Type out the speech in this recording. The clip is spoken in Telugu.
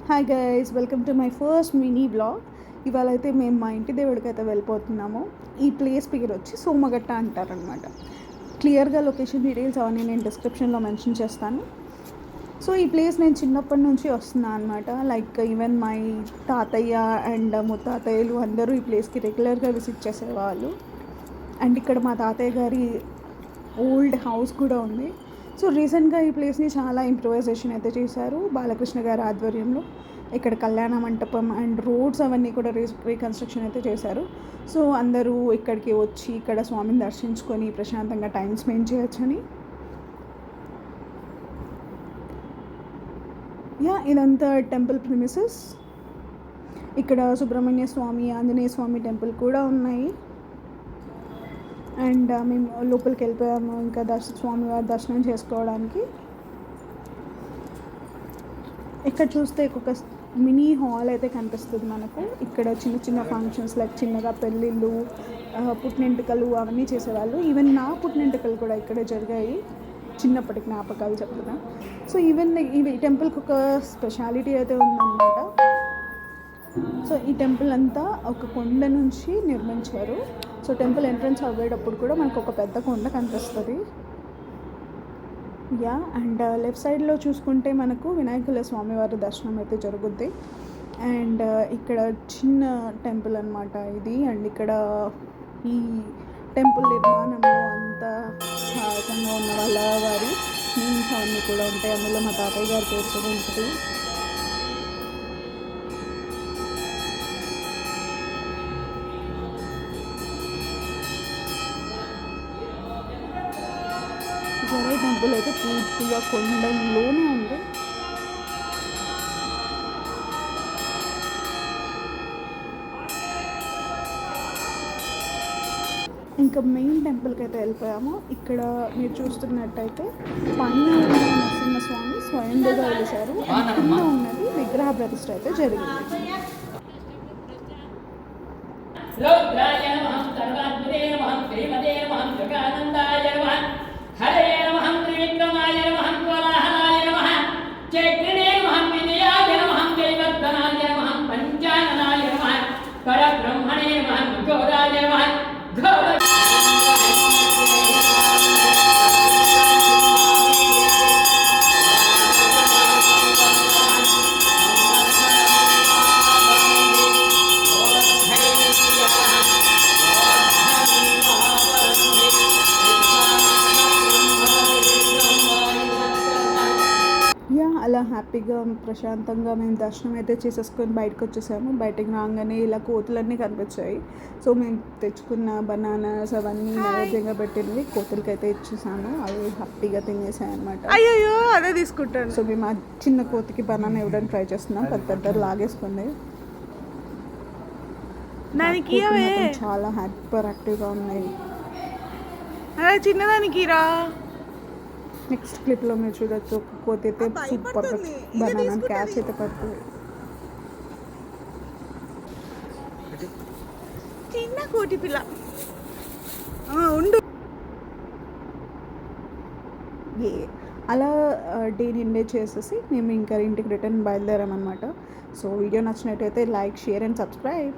Hi guys, welcome to my first mini blog. ఇవాళ అయితే మేము మా ఇంటి దేవుడికి అయితే వెళ్ళిపోతున్నాము. ఈ ప్లేస్ పేరు వచ్చి సోమగట్ట అంటారనమాట. క్లియర్గా లొకేషన్ డీటెయిల్స్ అవన్నీ నేను డిస్క్రిప్షన్లో మెన్షన్ చేస్తాను. సో ఈ ప్లేస్ నేను చిన్నప్పటి నుంచి వస్తున్నాను అనమాట. లైక్ ఈవెన్ మై తాతయ్య అండ్ ముత్తాతయ్యలు అందరూ ఈ ప్లేస్కి రెగ్యులర్గా విజిట్ చేసేవాళ్ళు. అండ్ ఇక్కడ మా తాతయ్య గారి ఓల్డ్ హౌస్ కూడా ఉంది. సో రీసెంట్గా ఈ ప్లేస్ని చాలా ఇంప్రూవైజేషన్ అయితే చేశారు బాలకృష్ణ గారి ఆధ్వర్యంలో. ఇక్కడ కళ్యాణ మంటపం అండ్ రోడ్స్ అవన్నీ కూడా రీకన్స్ట్రక్షన్ అయితే చేశారు. సో అందరూ ఇక్కడికి వచ్చి ఇక్కడ స్వామిని దర్శించుకొని ప్రశాంతంగా టైం స్పెండ్ చేయొచ్చని. ఇదంతా టెంపుల్ ప్రిమిసెస్. ఇక్కడ సుబ్రహ్మణ్య స్వామి, ఆంజనేయ స్వామి టెంపుల్ కూడా ఉన్నాయి. అండ్ మేము లోపలికి వెళ్ళిపోయాము ఇంకా స్వామివారి దర్శనం చేసుకోవడానికి. ఇక్కడ చూస్తే ఒక మినీ హాల్ అయితే కనిపిస్తుంది మనకు. ఇక్కడ చిన్న చిన్న ఫంక్షన్స్ లైక్ చిన్నగా పెళ్ళిళ్ళు, పుట్టినెంటుకలు అవన్నీ చేసేవాళ్ళు. ఈవెన్ నా పుట్టినెంటుకలు కూడా ఇక్కడే జరిగాయి, చిన్నప్పటి జ్ఞాపకాలు చెప్తున్నా. సో ఈవెన్ ఈ టెంపుల్కి ఒక స్పెషాలిటీ అయితే ఉందన్నమాట. సో ఈ టెంపుల్ అంతా ఒక కొండ నుంచి నిర్మించారు. సో టెంపుల్ ఎంట్రన్స్ అవ్వేటప్పుడు కూడా మనకు ఒక పెద్ద కొండ కనిపిస్తుంది. అండ్ లెఫ్ట్ సైడ్లో చూసుకుంటే మనకు వినాయకుల స్వామివారి దర్శనం అయితే జరుగుద్ది. అండ్ ఇక్కడ చిన్న టెంపుల్ అనమాట ఇది. అండ్ ఇక్కడ ఈ టెంపుల్ నిర్మాణంలో అంతా సహాయకంగా ఉన్న వాళ్ళ వారి మీన్స్ అవన్నీ కూడా ఉంటాయి. అందులో మా తాతయ్య గారి పేరు కూడా ఉంటుంది. జరై టెంపుల్ అయితే పూర్తిగా కొండలోనే ఉంది. ఇంకా మెయిన్ టెంపుల్కి అయితే వెళ్ళిపోయాము. ఇక్కడ మీరు చూస్తున్నట్టయితే పైన నరసింహస్వామి స్వయంభూగా వెలిశారు. కింద ఉన్నది విగ్రహ ప్రతిష్ఠ అయితే జరిగింది. హరే నమః త్రివిక్రమాయ నమః కోలాహలాయ నమః చక్రిణే నమః విజయాయ నమః జయవర్ధనాయ నమః పంచాననాయ నమః పరబ్రహ్మణే నమః ఘోరాయ నమః ఘోర అలా హ్యాపీగా ప్రశాంతంగా మేము దర్శనం అయితే చేసేసుకొని బయటకు వచ్చేసాము. బయటకు రాగానే ఇలా కోతులన్నీ కనిపించాయి. సో మేము తెచ్చుకున్న బనానాస్ అవన్నీ నైవేద్యంగా పెట్టినవి కోతులకి అయితే ఇచ్చేసాము. అవి హ్యాపీగా తినేసాయి అనమాట. అయ్యో అదే తీసుకుంటాను. సో మేము ఆ చిన్న కోతికి బనానా ఇవ్వడానికి ట్రై చేస్తున్నాం. పెద్ద లాగేసుకుంది. దానికి చాలా హైపర్ యాక్టివ్గా ఉన్నాయి. అదే చిన్నదానికి రా. నెక్స్ట్ క్లిప్లో మీరు చూడొచ్చు, ఒక కోతి అయితే సూపర్ బనానా క్యాచ్ అయితే పడుతుంది. చిన్న కోటి పిల్ల ఉండు. అలా డేని ఎంజాయ్ చేసేసి మేము ఇంకా ఇంటికి రిటర్న్ బయలుదేరామన్నమాట. సో వీడియో నచ్చినట్టయితే లైక్, షేర్ అండ్ సబ్స్క్రైబ్.